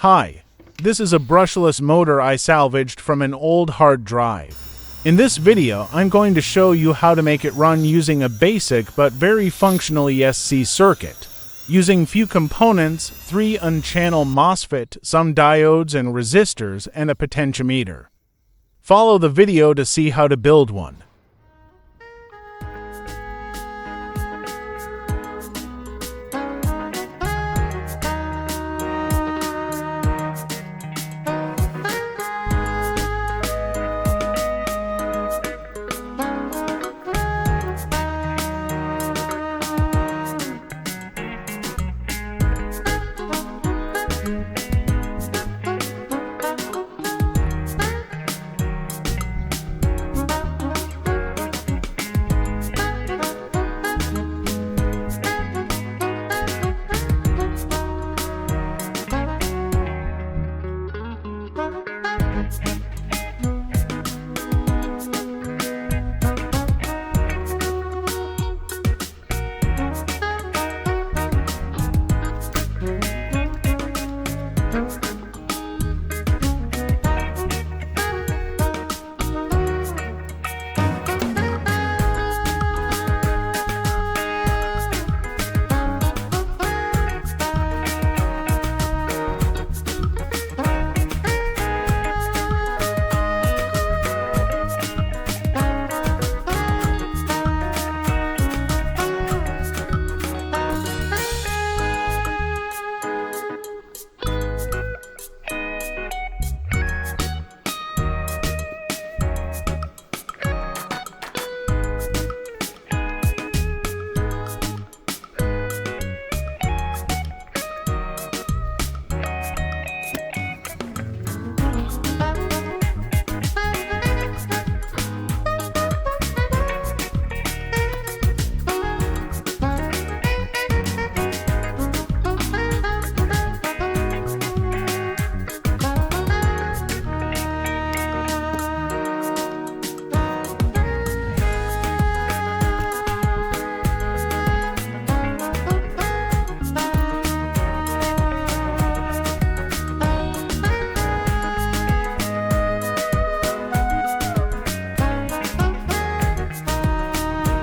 Hi, this is a brushless motor I salvaged from an old hard drive. In this video, I'm going to show you how to make it run using a basic but very functional ESC circuit. Using few components, 3 unchannel MOSFET, some diodes and resistors, and a potentiometer. Follow the video to see how to build one.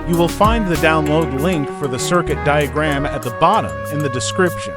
You will find the download link for the circuit diagram at the bottom in the description.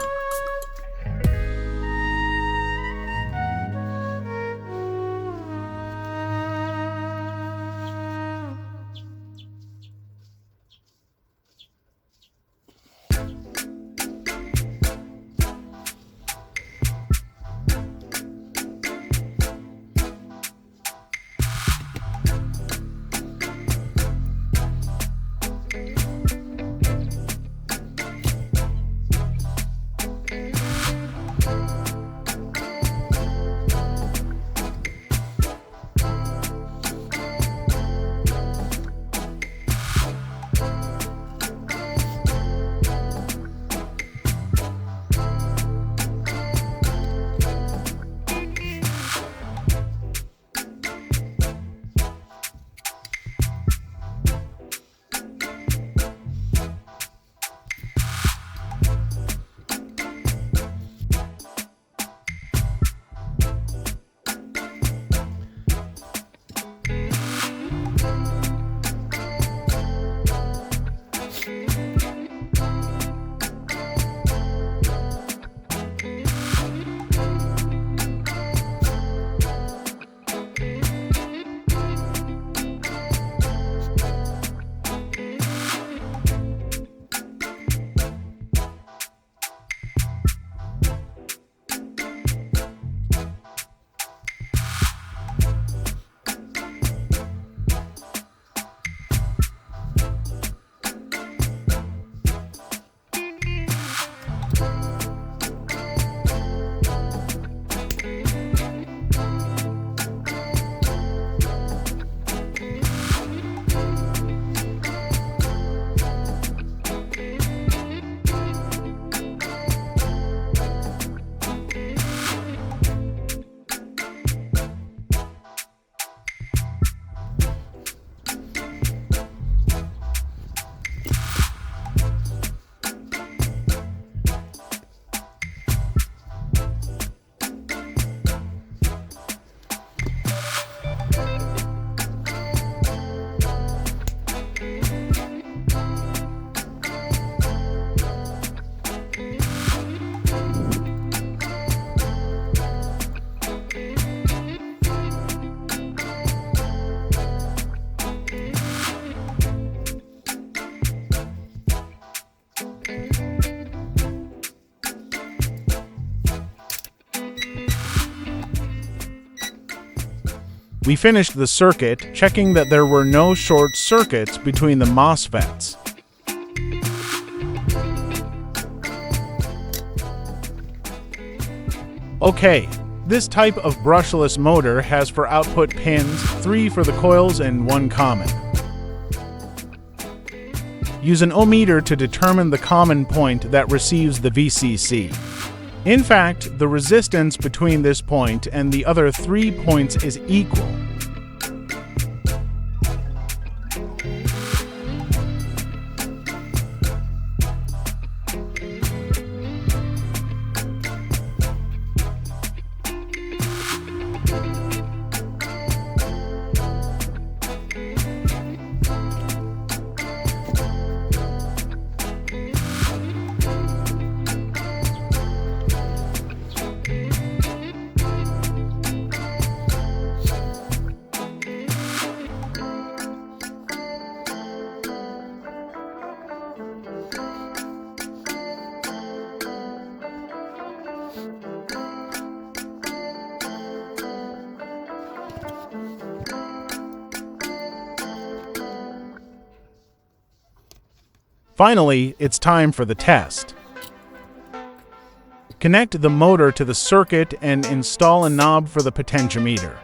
We finished the circuit, checking that there were no short circuits between the MOSFETs. Okay, this type of brushless motor has for output pins 3 for the coils and 1 common. Use an ohmmeter to determine the common point that receives the VCC. In fact, the resistance between this point and the other 3 points is equal. Finally, it's time for the test. Connect the motor to the circuit and install a knob for the potentiometer.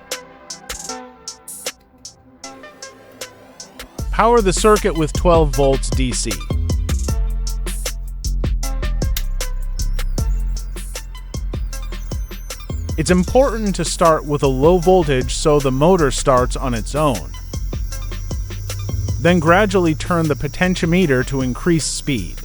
Power the circuit with 12 volts DC. It's important to start with a low voltage so the motor starts on its own. Then gradually turn the potentiometer to increase speed.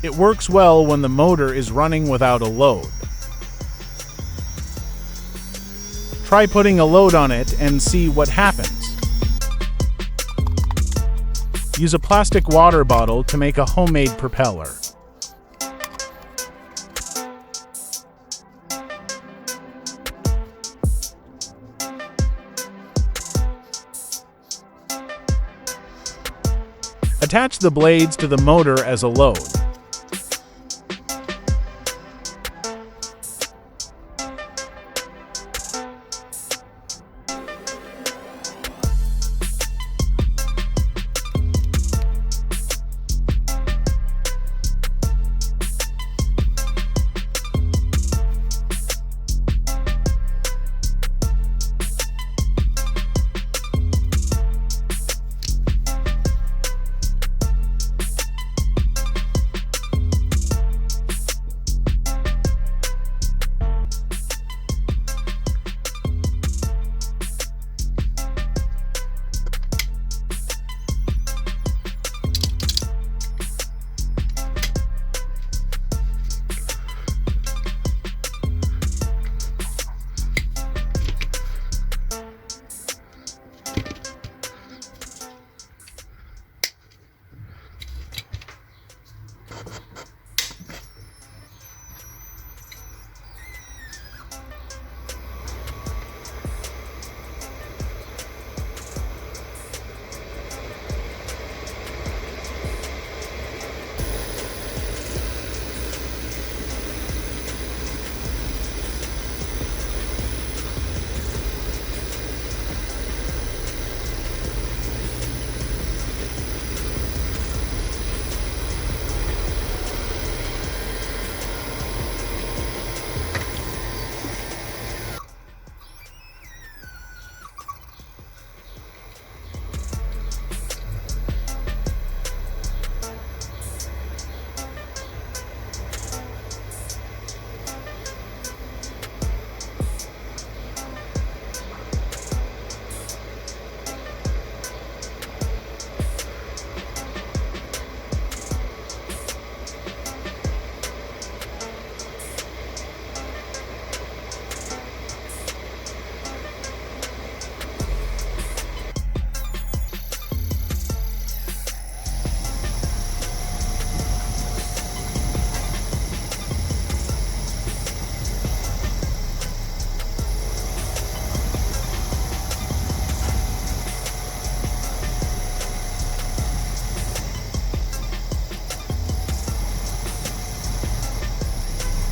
It works well when the motor is running without a load. Try putting a load on it and see what happens. Use a plastic water bottle to make a homemade propeller. Attach the blades to the motor as a load.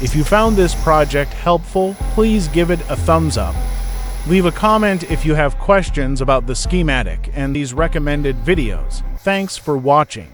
If you found this project helpful, please give it a thumbs up. Leave a comment if you have questions about the schematic and these recommended videos. Thanks for watching.